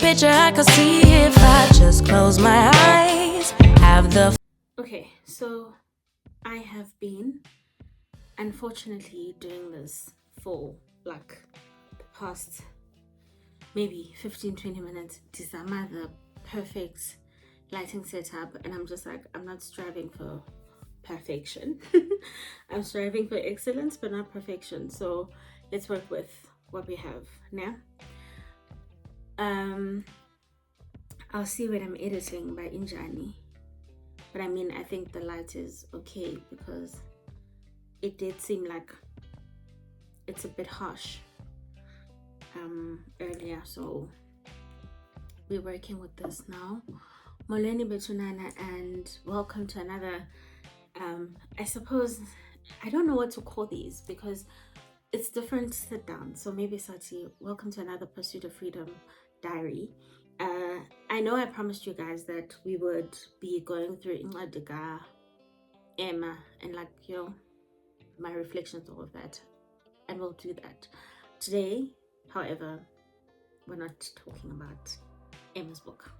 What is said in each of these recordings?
picture I could see if I just close my eyes. Have the Okay, so I have been unfortunately doing this for like the past maybe 15-20 minutes to some the perfect lighting setup, and I'm just like, I'm not striving for perfection. I'm striving for excellence but not perfection, so let's work with what we have now. I'll see when I'm editing by Injani, but I mean, I think the light is okay because it did seem like it's a bit harsh earlier, so we're working with this now. Molweni Betunana, and welcome to another I suppose, I don't know what to call these because it's different sit down. So maybe Sati, welcome to another Pursuit of Freedom diary. I know I promised you guys that we would be going through Ingadika, Emma, and like, you know, my reflections, all of that, and we'll do that today. However, we're not talking about Emma's book.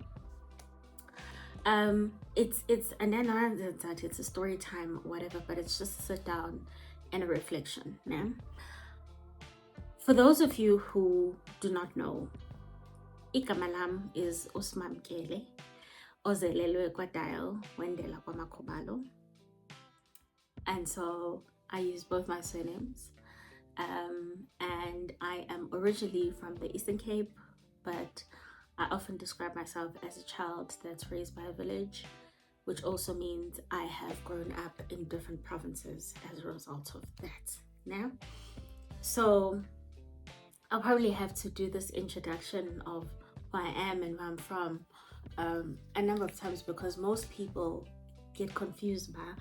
It's and then that it's a story time, whatever, but it's just a sit down and a reflection. Yeah. For those of you who do not know, Ikamalam is Usman Kele, ozelelwe kwa Dial, wendela kwa Makhubalo, and so I use both my surnames. And I am originally from the Eastern Cape, but I often describe myself as a child that's raised by a village, which also means I have grown up in different provinces as a result of that. Now, so I'll probably have to do this introduction of who I am and where I'm from a number of times because most people get confused by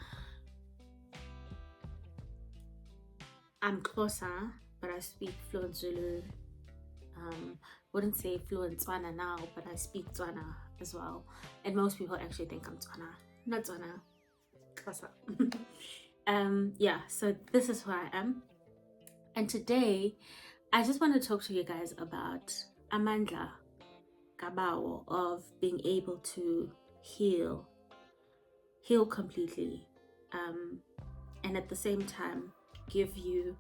I'm Xhosa, but I speak fluent Zulu. Wouldn't say fluent Tswana now, but I speak Tswana as well. And most people actually think I'm Tswana, not Tswana, Xhosa. Yeah, so this is who I am. And today, I just want to talk to you guys about Amandla Kabawo of being able to heal completely, and at the same time give you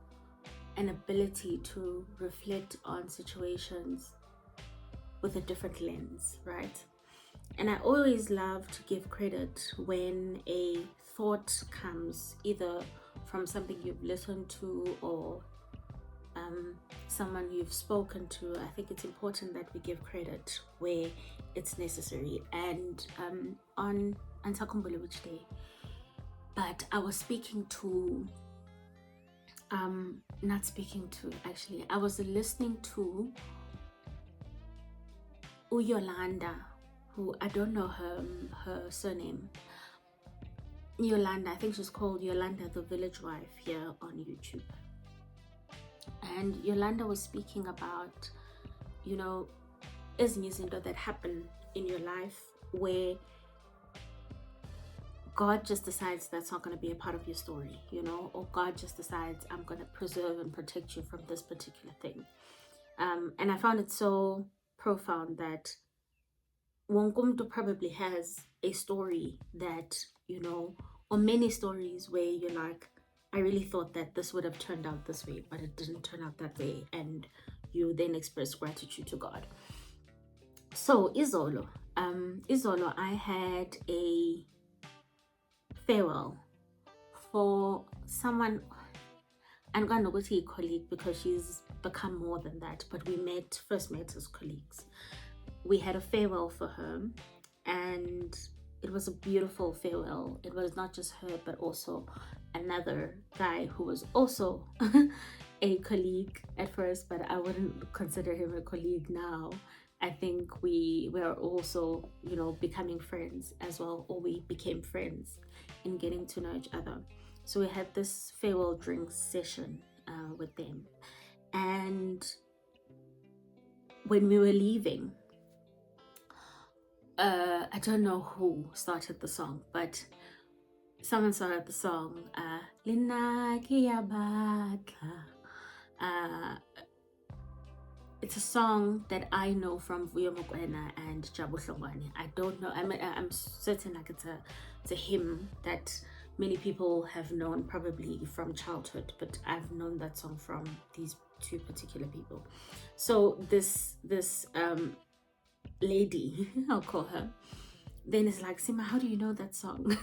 an ability to reflect on situations with a different lens, right? And I always love to give credit when a thought comes either from something you've listened to or someone you've spoken to. I think it's important that we give credit where it's necessary. And on Antakumbule, which day? But I was speaking to not speaking to, actually, I was listening to Yolanda, who I don't know her surname. Yolanda, I think she's called Yolanda the Village Wife here on YouTube. And Yolanda was speaking about, you know, izinto that happen in your life where God just decides that's not going to be a part of your story, you know, or God just decides I'm going to preserve and protect you from this particular thing. And I found it so profound that Wongumdu probably has a story that, you know, or many stories where you're like, I really thought that this would have turned out this way, but it didn't turn out that way. And you then express gratitude to God. So Izolo, I had a farewell for someone. I'm going to say colleague because she's become more than that, but we first met as colleagues. We had a farewell for her, and it was a beautiful farewell. It was not just her, but also another guy who was also a colleague at first, but I wouldn't consider him a colleague now. I think we were also, you know, becoming friends as well, or we became friends in getting to know each other. So we had this farewell drink session with them. And when we were leaving, I don't know who started the song, but someone started the song, Lina Kiyabatla. it's a song that I know from Vuyo Mokoena and Jabu Hlongwane. I don't know. I'm certain like it's a hymn that many people have known probably from childhood, but I've known that song from these two particular people. So this lady, I'll call her, then it's like, Sima, how do you know that song?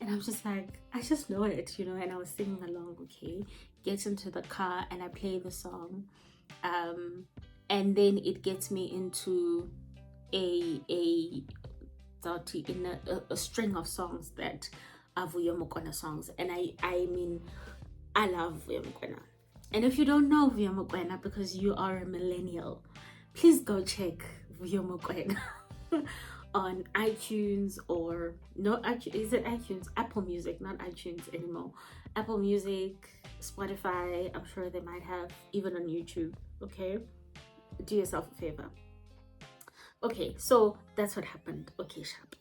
And I'm just like, I just know it, you know. And I was singing along, okay, get into the car and I play the song. And then it gets me into a string of songs that are Vuyo Mokoena songs. And I mean, I love Vuyo Mokoena. And if you don't know Vuyo Mokoena because you are a millennial, please go check Vuyo Mokoena on iTunes, or no, is it iTunes? Apple Music, not iTunes anymore. Apple Music, Spotify, I'm sure they might have, even on YouTube. Okay, do yourself a favor. Okay, so that's what happened. Okay, sharp.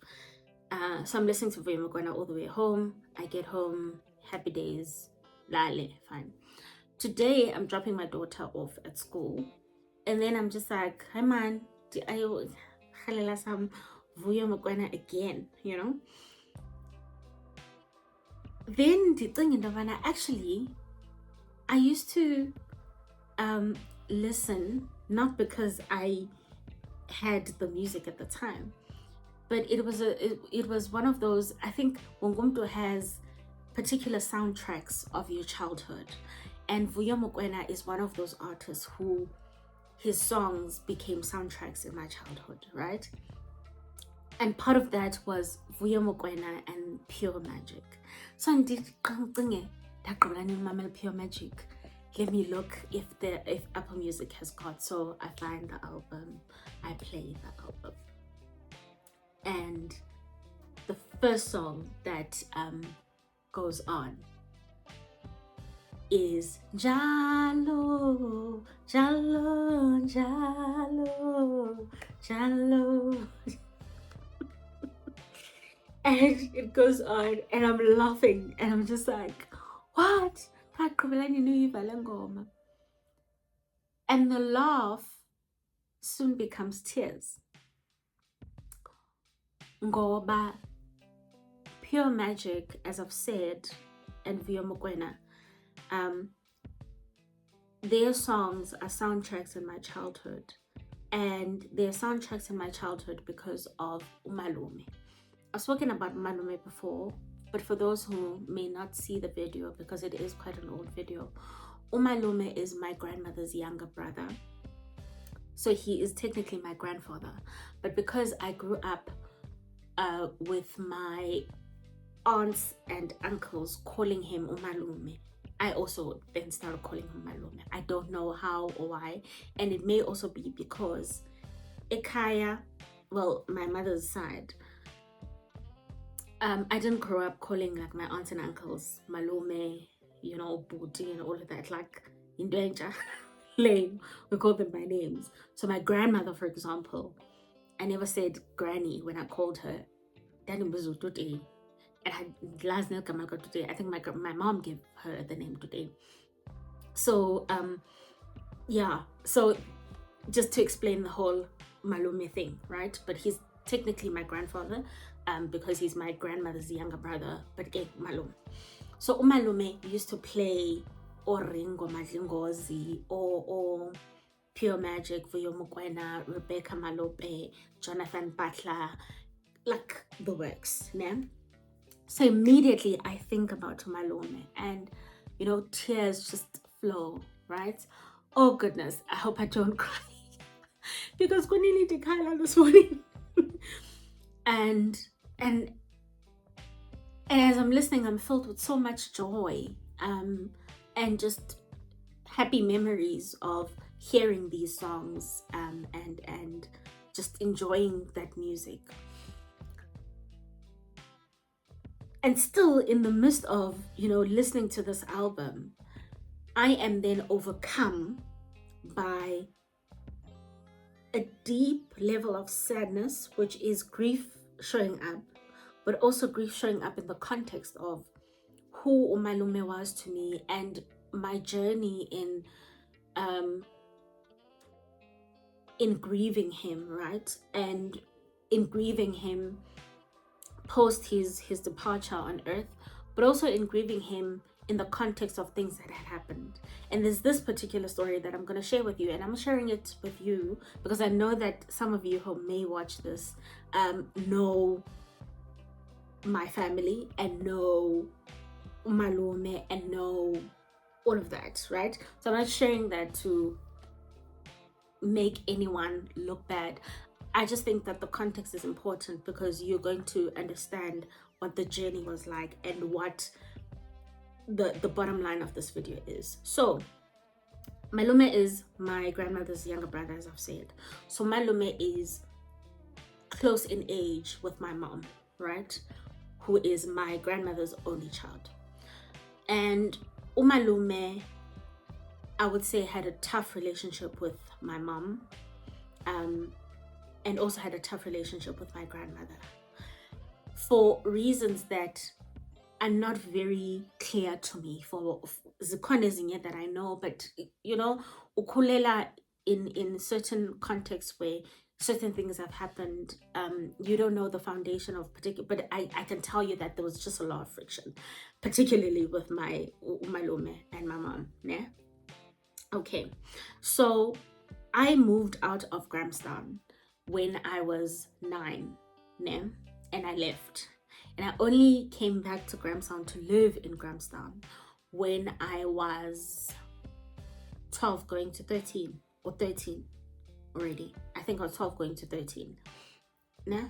So I'm listening to Vuyo Mokoena all the way home. I get home, happy days, lale, fine. Today I'm dropping my daughter off at school, and then I'm just like, hi man, I some Vuyo Mokoena again, you know. Then the thing in Davana, actually, I used to listen, not because I had the music at the time, but it was one of those, I think Wongumto has particular soundtracks of your childhood, and Vuyo Mokoena is one of those artists who his songs became soundtracks in my childhood, right? And part of that was Vuyo Mokoena and Pure Magic. So I did Pure Magic. Let me look if Apple Music has got. So I find the album, I play the album, and the first song that goes on is Jalo, Jalo, Jalo, Jalo. And it goes on, and I'm laughing, and I'm just like, what? And the laugh soon becomes tears. Ngoba Pure Magic, as I've said, and Vuyo Mokoena, their songs are soundtracks in my childhood, and they're soundtracks in my childhood because of Umalume. I've spoken about Umalume before, but for those who may not see the video, because it is quite an old video, Umalume is my grandmother's younger brother. So he is technically my grandfather. But because I grew up with my aunts and uncles calling him Umalume, I also then started calling him Umalume. I don't know how or why. And it may also be because Ekaya, well, my mother's side, I didn't grow up calling like my aunts and uncles Malume, you know, Booty and all of that. Like in Danger Lane, we call them by names. So my grandmother, for example, I never said granny when I called her. Then it was today. And I last name today. I think my mom gave her the name today. So yeah. So just to explain the whole Malume thing, right? But he's technically my grandfather, because he's my grandmother's younger brother, but Malume. So Umalume used to play Oringo Madlingozi or Pure Magic, Vuyo Mokoena, Rebecca Malope, Jonathan Butler, like the works, yeah? So immediately I think about Umalume, and you know, tears just flow, right? Oh goodness, I hope I don't cry because Kunili Dikala this morning. and as I'm listening, I'm filled with so much joy, and just happy memories of hearing these songs, and just enjoying that music. And still in the midst of, you know, listening to this album, I am then overcome by a deep level of sadness, which is grief showing up, but also grief showing up in the context of who Umalume was to me and my journey in in grieving him, right? And in grieving him post his departure on earth, but also in grieving him in the context of things that had happened. And there's this particular story that I'm going to share with you, and I'm sharing it with you because I know that some of you who may watch this know my family and know Malume and know all of that, right? So I'm not sharing that to make anyone look bad. I just think that the context is important because you're going to understand what the journey was like and what the bottom line of this video is. So Malume is my grandmother's younger brother, as I've said. So Malume is close in age with my mom, right? Who is my grandmother's only child. And Umalume, I would say, had a tough relationship with my mom, and also had a tough relationship with my grandmother for reasons that are not very clear to me. For zikhona ezinye that I know, but you know, ukhulela in certain contexts where certain things have happened, you don't know the foundation of particular, but I can tell you that there was just a lot of friction, particularly with my umalume and my mom. Yeah. Okay, so I moved out of Grahamstown when I was 9, yeah, and I left. And I only came back to Grahamstown to live in Grahamstown when I was 12 going to 13, or 13 already. I think I was 12 going to 13. Nah?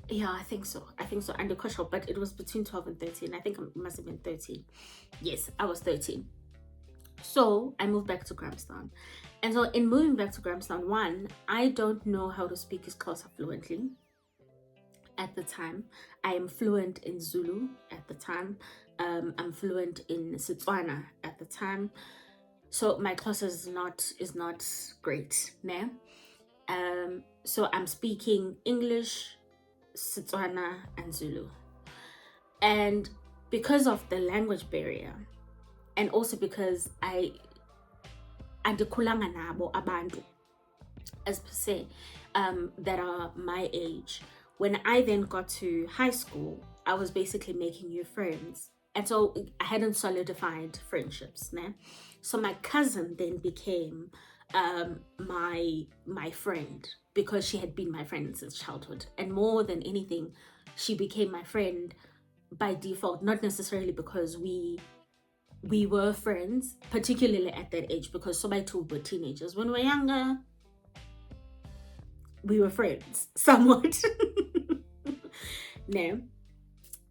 Yeah, I think so. And the question, but it was between 12 and 13. I think it must have been 13. Yes, I was 13. So I moved back to Grahamstown. And so in moving back to Grahamstown, one, I don't know how to speak Xhosa fluently at the time. I am fluent in Zulu at the time. I'm fluent in Setswana at the time. So my Xhosa is not great, né? So I'm speaking English, Setswana, and Zulu. And because of the language barrier, and also because andikhulanga nabo abantu as per se that are my age. When I then got to high school, I was basically making new friends, and so I hadn't solidified friendships, né? So my cousin then became my friend because she had been my friend since childhood, and more than anything, she became my friend by default, not necessarily because we were friends, particularly at that age, because so my two were teenagers. When we were younger, we were friends somewhat. No.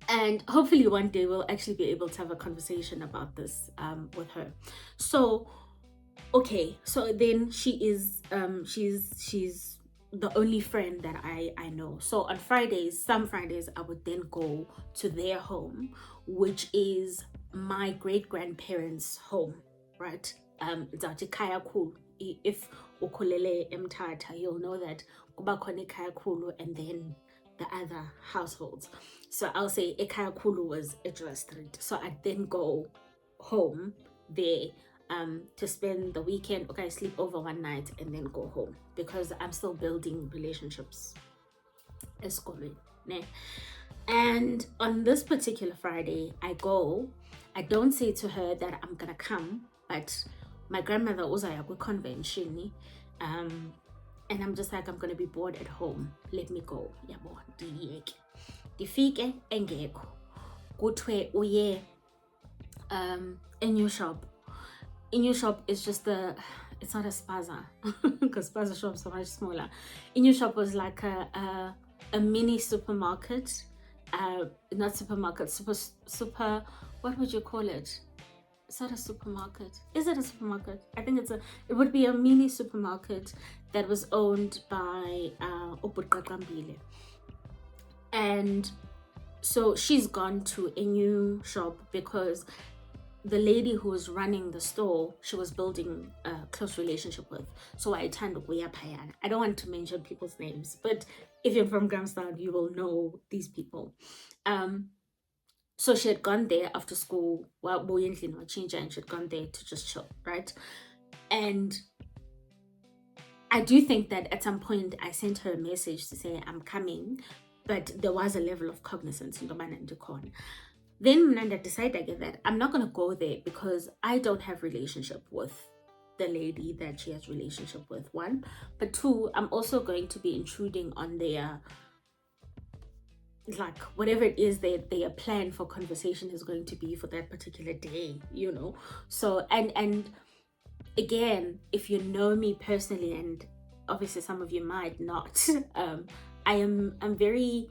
And hopefully one day we'll actually be able to have a conversation about this with her. So okay, so then she is she's the only friend that I know. So on Fridays, some Fridays, I would then go to their home, which is my great-grandparents' home, right? Kaya Kulu. If ukulele emtata, you'll know that kuba khona Kaya Kulu and then the other households. So I'll say Ekaya Kulu was Edgeworth Street. So I'd then go home there to spend the weekend. Okay, I sleep over one night and then go home because I'm still building relationships. And on this particular Friday, I don't say to her that I'm gonna come, but my grandmother was at a convention, and I'm just like, I'm gonna be bored at home. Let me go. Yabo, difike engekho. Kuthiwe uye a new shop. A new shop is just it's not a spaza because spaza shops are much smaller. A new shop was like a mini supermarket. Not supermarket, super, what would you call it? It's not a supermarket. Is it a supermarket? I think it would be a mini supermarket that was owned by Obuqaqambile. And so she's gone to a new shop because the lady who was running the store, she was building a close relationship with. So I turned Payana. I don't want to mention people's names, but if you're from Grahamstown, you will know these people. So she had gone there after school, well, change, and she had gone there to just chill, right? And I do think that at some point I sent her a message to say I'm coming, but there was a level of cognizance in the man and the con. Then Nanda decided again that I'm not gonna go there because I don't have relationship with the lady that she has relationship with, one. But two, I'm also going to be intruding on their, like, whatever it is their plan for conversation is going to be for that particular day, you know. So and again, if you know me personally, and obviously some of you might not, I'm very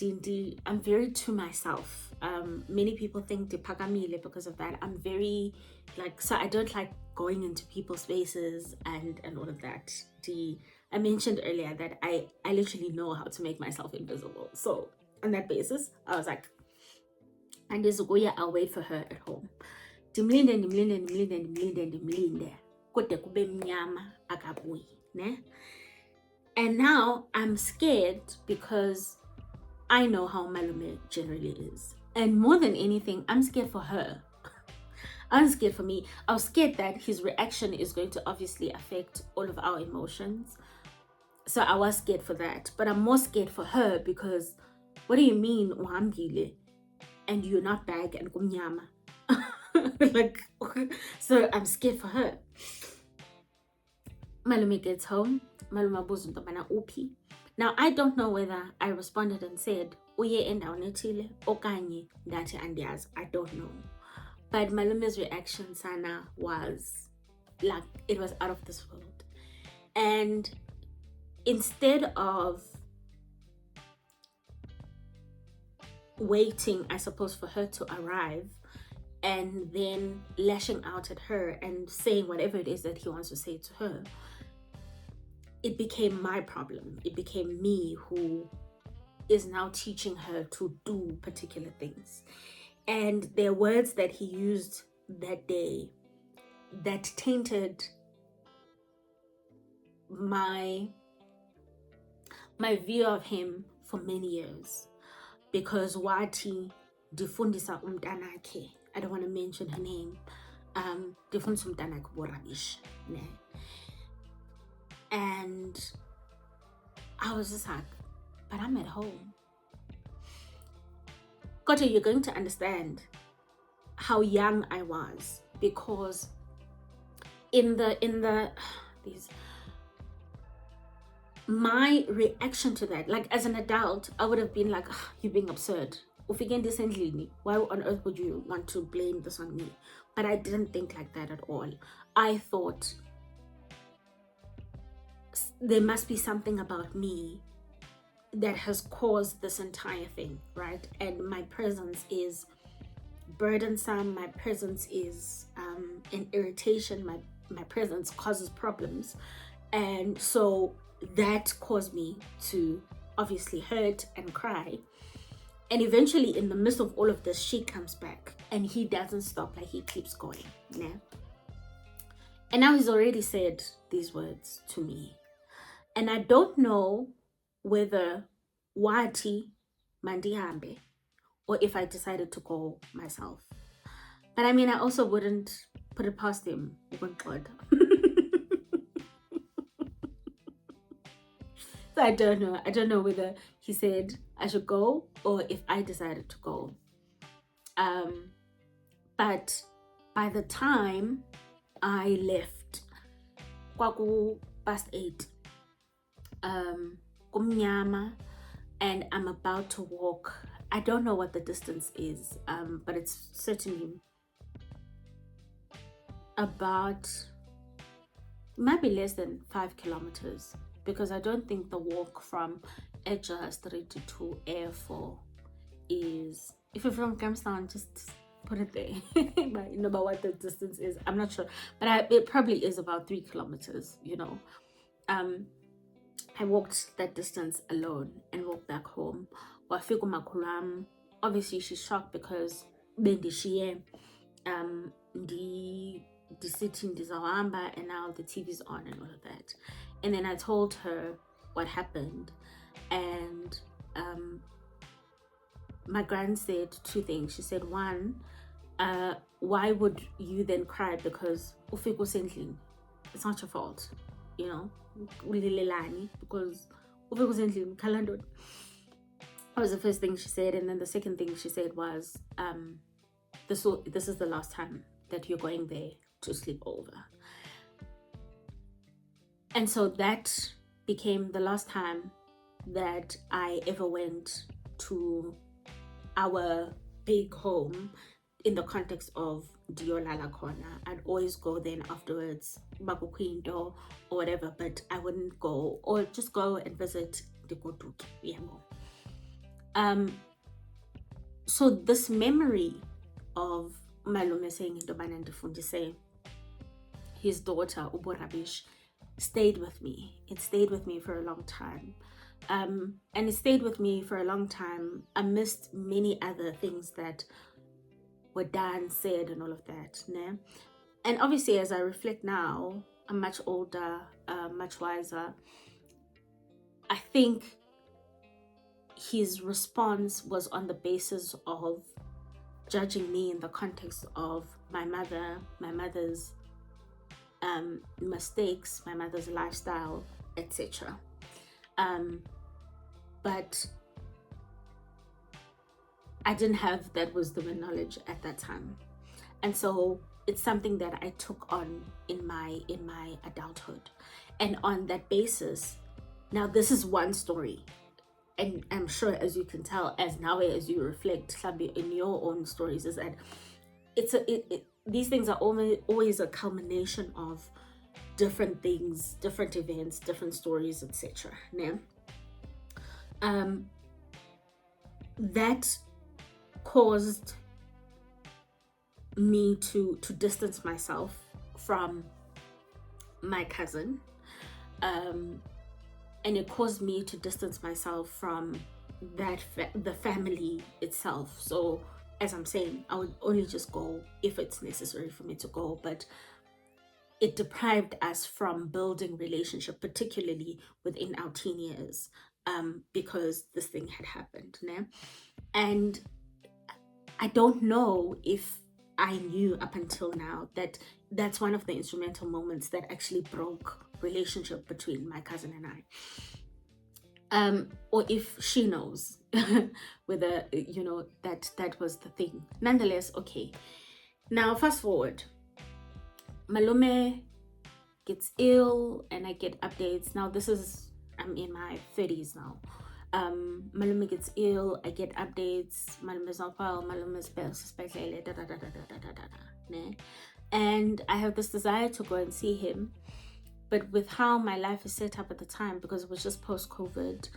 I'm very to myself. Many people think Dipakamile because of that. I'm very like, so I don't like going into people's spaces and all of that. I mentioned earlier that I literally know how to make myself invisible. So on that basis, I was like, and there's I'll wait for her at home. Kude kube mnyama akabuyi, ne? And now I'm scared because I know how Malume generally is. And more than anything, I'm scared for her. I'm scared for me. I was scared that his reaction is going to obviously affect all of our emotions. So I was scared for that. But I'm more scared for her because what do you mean, uhambile, and you're not back and kumnyama? Like, so I'm scared for her. Malume gets home. Malume abuza untobana uphi. Now, I don't know whether I responded and said, uye endaweni ethile, okanye ndathi andiyazi. I don't know. But Malume's reaction, Sana, was like, it was out of this world. And instead of waiting, I suppose, for her to arrive and then lashing out at her and saying whatever it is that he wants to say to her, it became my problem. It became me who is now teaching her to do particular things. And there are words that he used that day that tainted my view of him for many years. Because wati difundisa umtanake, I don't want to mention her name, difundisa umtanake borabish, ne? And I was just like, but I'm at home. Kote, you're going to understand how young I was, because in these, my reaction to that, like as an adult, I would have been like, you're being absurd. Why on earth would you want to blame this on me? But I didn't think like that at all. I thought there must be something about me that has caused this entire thing, right? And my presence is burdensome. My presence is an irritation. My presence causes problems. And so that caused me to obviously hurt and cry. And eventually, in the midst of all of this, she comes back and he doesn't stop, like he keeps going. Yeah. And now he's already said these words to me. And I don't know whether wati mandihambe or if I decided to go myself. But I mean, I also wouldn't put it past him. So I don't know. I don't know whether he said I should go or if I decided to go. But by the time I left, kwaku past 8, kumnyama, and I'm about to walk. I don't know what the distance is, but it's certainly about, might be less than 5 kilometers, because I don't think the walk from Edger Street to Air 4 is, if you're from Grahamstown, just put it there. But you know about what the distance is, I'm not sure, but it probably is about 3 kilometers, you know. I walked that distance alone and walked back home. Obviously she's shocked because bendishiye the sitting dizawamba, and now the TV's on and all of that. And then I told her what happened, and my gran said two things. She said, one, why would you then cry because ufike usendlini? It's not your fault, you know, ulilelani because ufike usendlini khalando. That was the first thing she said. And then the second thing she said was, this is the last time that you're going there to sleep over. And so that became the last time that I ever went to our big home in the context of Diolala Corner. I'd always go then afterwards, Babuquindo or whatever, but I wouldn't go, or just go and visit the Goduki. So this memory of Malume saying Ndobana Ndifundise, his daughter Ubo Rabish, stayed with me. It stayed with me for a long time. And it stayed with me for a long time amidst many other things that were done, said, and all of that. Ne? And obviously, as I reflect now, I'm much older, much wiser. I think his response was on the basis of judging me in the context of my mother's mistakes, my mother's lifestyle, etc. But I didn't have that wisdom and knowledge at that time, and so it's something that I took on in my adulthood. And on that basis, now this is one story, and I'm sure, as you can tell, as you reflect in your own stories, is that these things are always a culmination of different things, different events, different stories, etc. That caused me to distance myself from my cousin, and it caused me to distance myself from the family itself. So as I'm saying, I would only just go if it's necessary for me to go, but it deprived us from building relationship, particularly within our teen years, because this thing had happened. And I don't know if I knew up until now that that's one of the instrumental moments that actually broke relationship between my cousin and I. Or if she knows whether, that was the thing. Nonetheless, okay. Now, fast forward. Malume gets ill and I get updates. Now, I'm in my 30s now. Malume gets ill, I get updates, Malume's not well, Malume's and I have this desire to go and see him, but with how my life is set up at the time, because it was just post-COVID,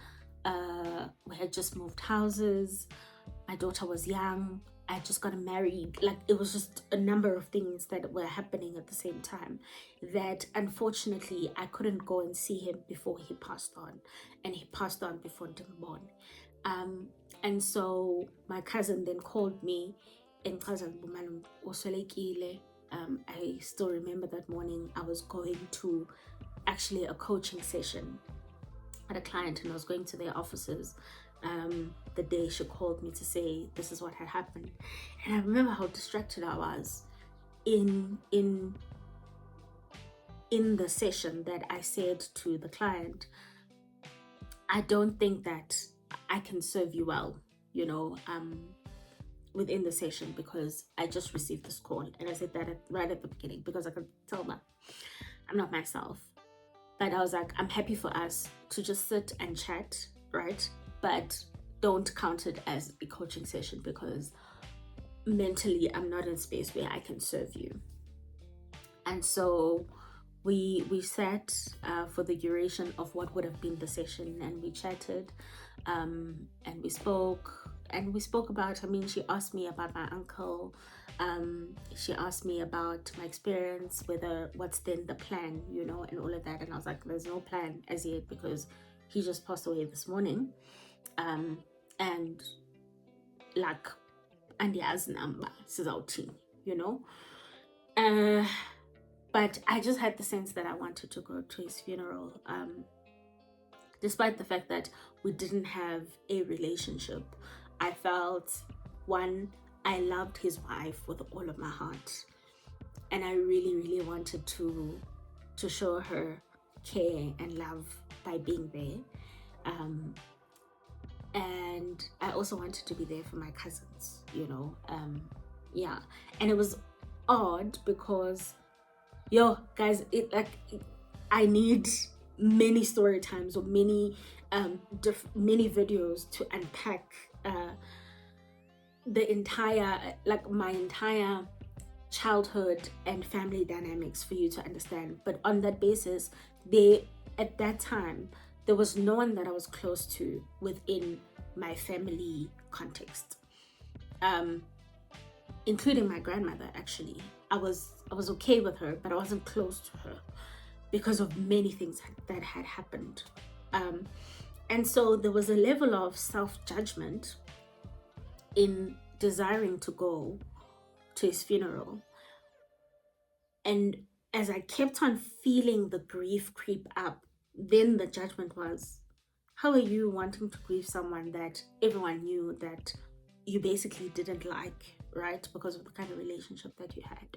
we had just moved houses, my daughter was young, I just got married, like it was just a number of things that were happening at the same time that unfortunately I couldn't go and see him before he passed on, and he passed on before Dimbon. And so my cousin then called me and cousin I still remember that morning I was going to actually a coaching session at a client, and I was going to their offices the day she called me to say this is what had happened. And I remember how distracted I was in the session that I said to the client, I don't think that I can serve you well, within the session, because I just received this call. And I said that right at the beginning because I could tell that I'm not myself. But I was like, I'm happy for us to just sit and chat, right? But don't count it as a coaching session because mentally I'm not in a space where I can serve you. And so we sat for the duration of what would have been the session, and we chatted, and we spoke about, she asked me about my uncle, she asked me about my experience, what's then the plan, and all of that. And I was like, there's no plan as yet because he just passed away this morning. And like, andiyazi namba sizawuthini, but I just had the sense that I wanted to go to his funeral, despite the fact that we didn't have a relationship. I felt, one, I loved his wife with all of my heart, and I really, really wanted to show her care and love by being there. And I also wanted to be there for my cousins, yeah. And it was odd because, yo, guys, I need many story times or many many videos to unpack the entire, like, my entire childhood and family dynamics for you to understand. But on that basis, at that time, there was no one that I was close to within my family context, including my grandmother. Actually, I was okay with her, but I wasn't close to her because of many things that had happened. And so there was a level of self-judgment in desiring to go to his funeral. And as I kept on feeling the grief creep up, then the judgment was, how are you wanting to grieve someone that everyone knew that you basically didn't like, right? Because of the kind of relationship that you had.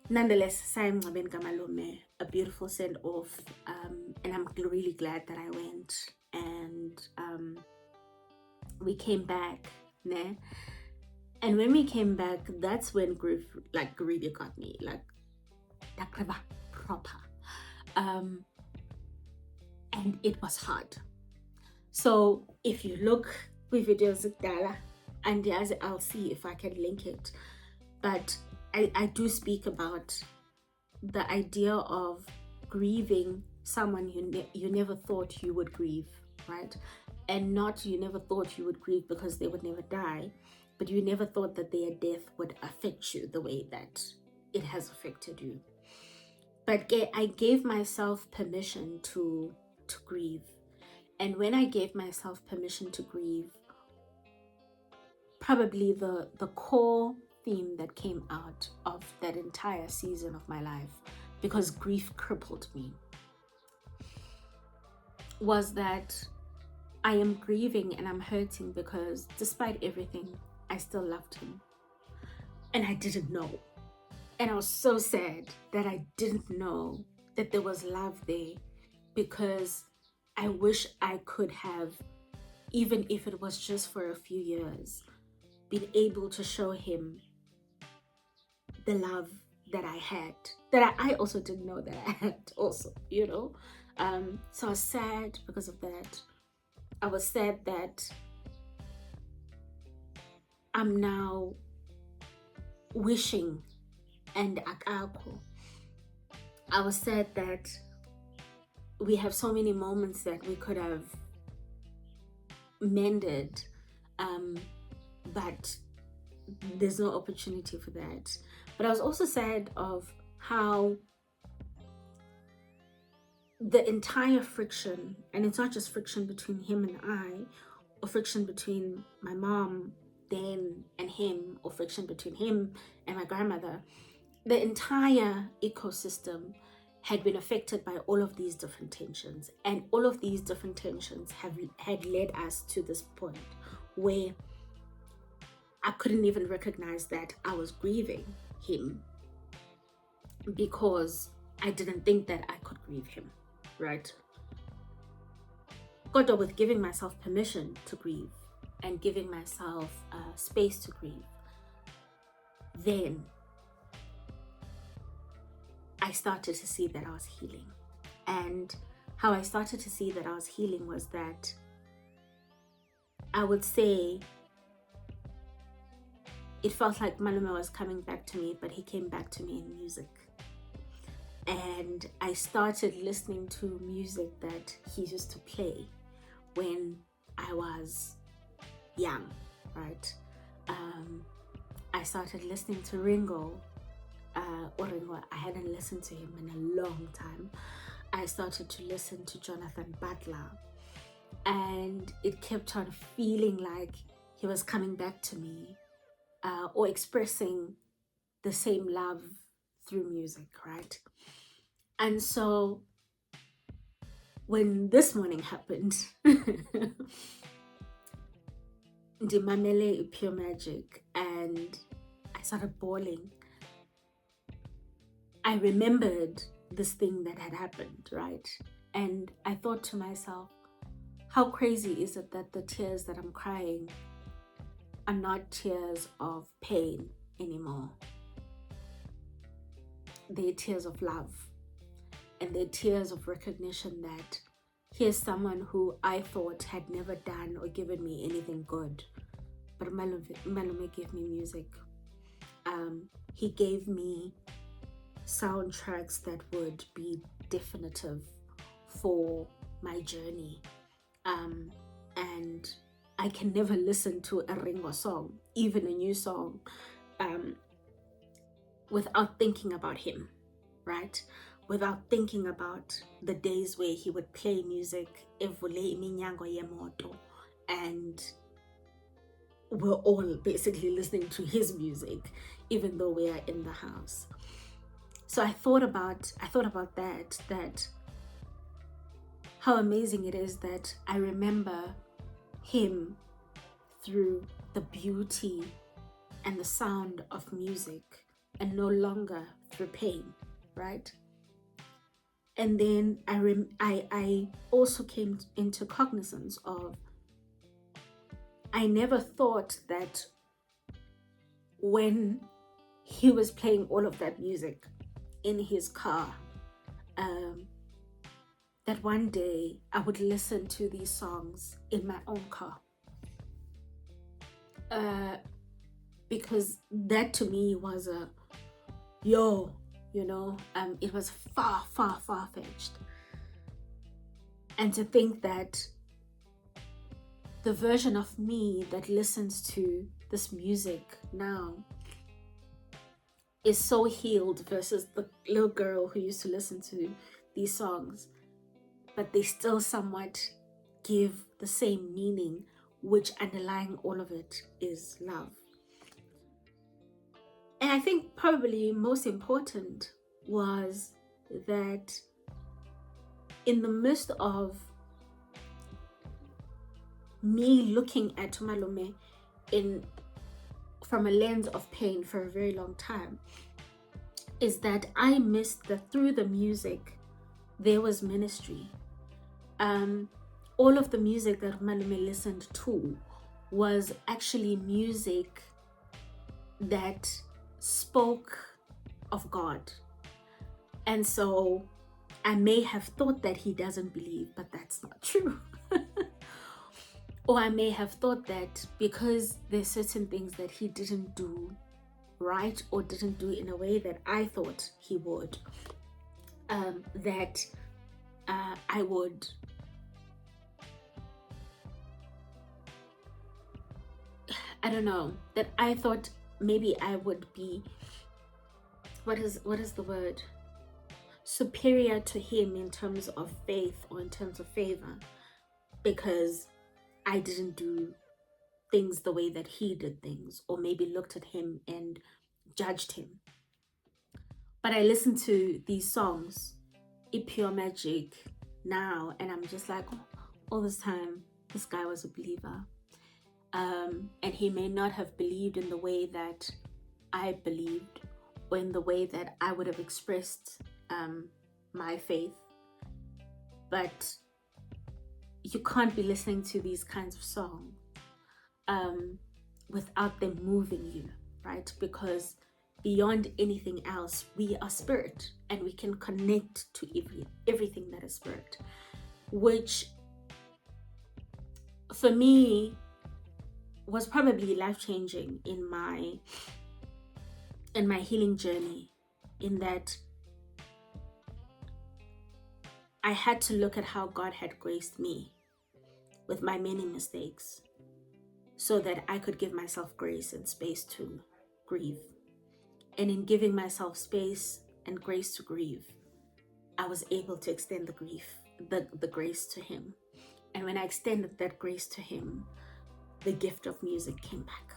Nonetheless, Saying Malume, a beautiful send off, and I'm really glad that I went. And we came back, ne? And when we came back, that's when grief really got me, like proper. And it was hard. So if you look with videos Dala, and I'll see if I can link it. But I do speak about the idea of grieving someone you never thought you would grieve, right? And not you never thought you would grieve because they would never die, but you never thought that their death would affect you the way that it has affected you. But I gave myself permission to grieve. And when I gave myself permission to grieve, probably the core theme that came out of that entire season of my life, because grief crippled me, was that I am grieving and I'm hurting because despite everything, I still loved him. And I didn't know. And I was so sad that I didn't know that there was love there, because I wish I could have, even if it was just for a few years, been able to show him the love that I had, that I also didn't know that I had also, So I was sad because of that. I was sad that I'm now wishing and akako. I was sad that we have so many moments that we could have mended, but there's no opportunity for that. But I was also sad of how the entire friction, and it's not just friction between him and I, or friction between my mom then and him, or friction between him and my grandmother, the entire ecosystem had been affected by all of these different tensions. And all of these different tensions had led us to this point where I couldn't even recognize that I was grieving him, because I didn't think that I could grieve him, right? God, with giving myself permission to grieve and giving myself space to grieve, then I started to see that I was healing. And how I started to see that I was healing was that I would say it felt like Malume was coming back to me, but he came back to me in music. And I started listening to music that he used to play when I was young, right? I started listening to Ringo. Ringo, I hadn't listened to him in a long time. I started to listen to Jonathan Butler, and it kept on feeling like he was coming back to me, or expressing the same love through music, right? And so when this morning happened, Ndimamele Pure Magic, and I started bawling. I remembered this thing that had happened, right? And I thought to myself, how crazy is it that the tears that I'm crying are not tears of pain anymore? They're tears of love, and they're tears of recognition that here's someone who I thought had never done or given me anything good, but Malume gave me music. He gave me soundtracks that would be definitive for my journey. And I can never listen to a Ringo song, even a new song, without thinking about him, right? Without thinking about the days where he would play music, Evule Iminyango Yemoto, and we're all basically listening to his music, even though we are in the house. So I thought about that how amazing it is that I remember him through the beauty and the sound of music, and no longer through pain, right? And then I also came into cognizance of, I never thought that when he was playing all of that music in his car, that one day I would listen to these songs in my own car. Because that to me was a, it was far, far, far fetched. And to think that the version of me that listens to this music now is so healed versus the little girl who used to listen to these songs, but they still somewhat give the same meaning, which underlying all of it is love. And I think probably most important was that in the midst of me looking at Malume from a lens of pain for a very long time, is that I missed that through the music there was ministry. All of the music that Malume listened to was actually music that spoke of God. And so I may have thought that he doesn't believe, but that's not true. Or I may have thought that because there's certain things that he didn't do right, or didn't do in a way that I thought he would, that I would that I thought maybe I would be, what is the word, superior to him in terms of faith or in terms of favor, because I didn't do things the way that he did things, or maybe looked at him and judged him. But I listen to these songs, Pure Magic, now, and I'm just like, all this time this guy was a believer, and he may not have believed in the way that I believed, or in the way that I would have expressed my faith, but you can't be listening to these kinds of songs without them moving you, right? Because beyond anything else, we are spirit, and we can connect to everything that is spirit, which for me was probably life-changing in my healing journey, in that I had to look at how God had graced me with my many mistakes, so that I could give myself grace and space to grieve. And in giving myself space and grace to grieve, I was able to extend the grace to him. And when I extended that grace to him, the gift of music came back.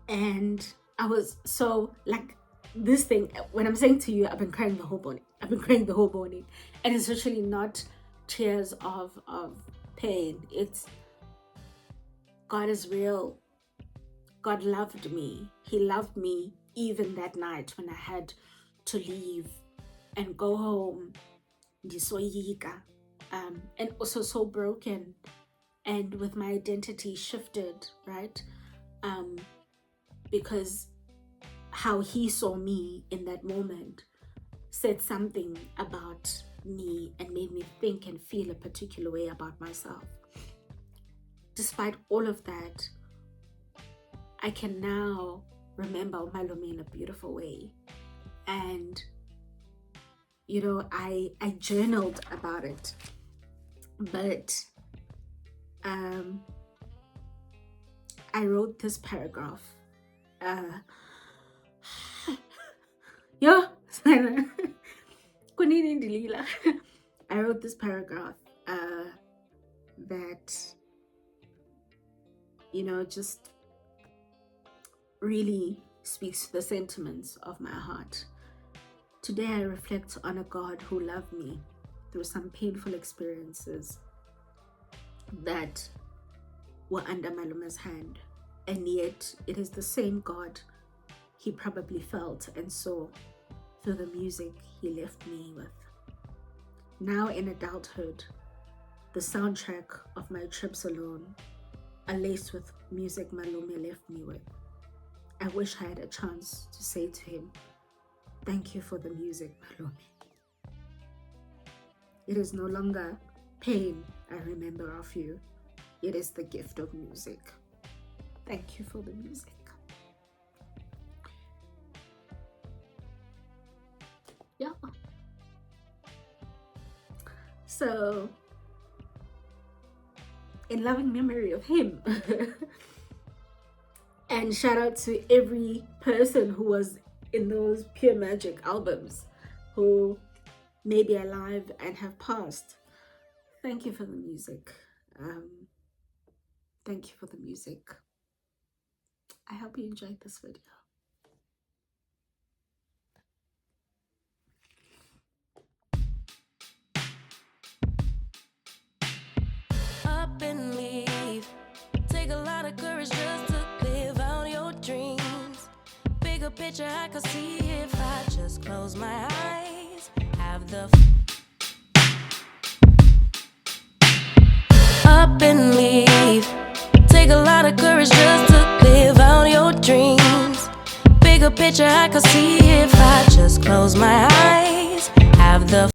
And I was so like, this thing, when I'm saying to you, I've been crying the whole morning. And it's actually not tears of pain. It's God is real. God loved me. He loved me even that night when I had to leave and go home. And also so broken and with my identity shifted, right? Because how he saw me in that moment said something about me and made me think and feel a particular way about myself. Despite all of that, I can now remember Malome in a beautiful way. And, I journaled about it. But I wrote this paragraph. I wrote this paragraph that, just really speaks to the sentiments of my heart. Today I reflect on a God who loved me through some painful experiences that were under Maluma's hand, and yet it is the same God he probably felt and saw through the music he left me with. Now in adulthood, the soundtrack of my trips alone are laced with music Malume left me with. I wish I had a chance to say to him, thank you for the music, Malume. It is no longer pain I remember of you. It is the gift of music. Thank you for the music. Yeah. So, in loving memory of him, and shout out to every person who was in those Pure Magic albums who may be alive and have passed. Thank you for the music. Thank you for the music. I hope you enjoyed this video. Up and leave. Take a lot of courage just to live out your dreams. Bigger picture I could see if I just close my eyes. Have the up and leave. Take a lot of courage just to live out your dreams. Bigger picture I could see